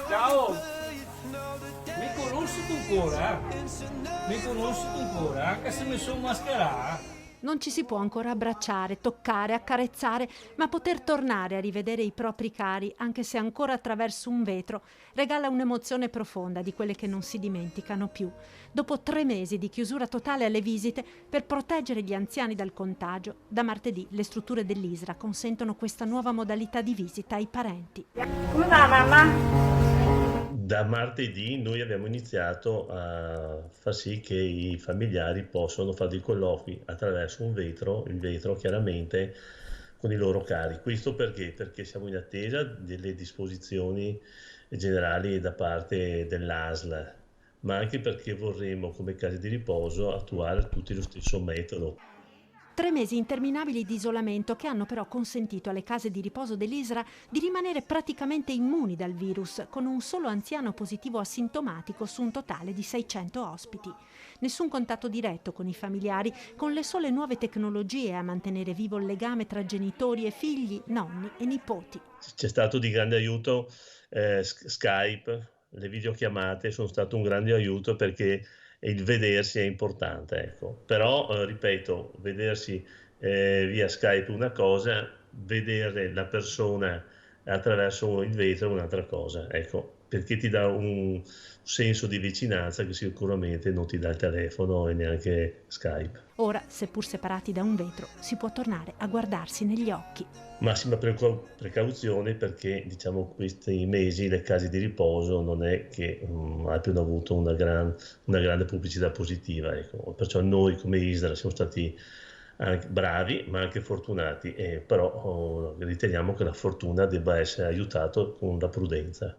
Ciao! Mi conosci tu ancora? Mi conosci tu ancora? Anche se mi sono mascherato? Non ci si può ancora abbracciare, toccare, accarezzare, ma poter tornare a rivedere i propri cari, anche se ancora attraverso un vetro, regala un'emozione profonda di quelle che non si dimenticano più. Dopo 3 mesi di chiusura totale alle visite, per proteggere gli anziani dal contagio, da martedì le strutture dell'ISRA consentono questa nuova modalità di visita ai parenti. Come va mamma? Da martedì noi abbiamo iniziato a far sì che i familiari possano fare dei colloqui attraverso un vetro, il vetro chiaramente, con i loro cari. Questo perché? Perché siamo in attesa delle disposizioni generali da parte dell'ASL, ma anche perché vorremmo come case di riposo attuare tutti lo stesso metodo. 3 mesi interminabili di isolamento che hanno però consentito alle case di riposo dell'ISRA di rimanere praticamente immuni dal virus, con un solo anziano positivo asintomatico su un totale di 600 ospiti. Nessun contatto diretto con i familiari, con le sole nuove tecnologie a mantenere vivo il legame tra genitori e figli, nonni e nipoti. C'è stato di grande aiuto Skype, le videochiamate sono stato un grande aiuto perché il vedersi è importante, ecco. Però, ripeto, vedersi via Skype è una cosa, vedere la persona attraverso il vetro è un'altra cosa, ecco, perché ti dà un senso di vicinanza che sicuramente non ti dà il telefono e neanche Skype. Ora, seppur separati da un vetro, si può tornare a guardarsi negli occhi. Massima precauzione perché diciamo questi mesi le case di riposo non è che abbiano avuto una grande pubblicità positiva, ecco. Perciò noi come ISRA siamo stati anche bravi ma anche fortunati, però riteniamo che la fortuna debba essere aiutata con la prudenza.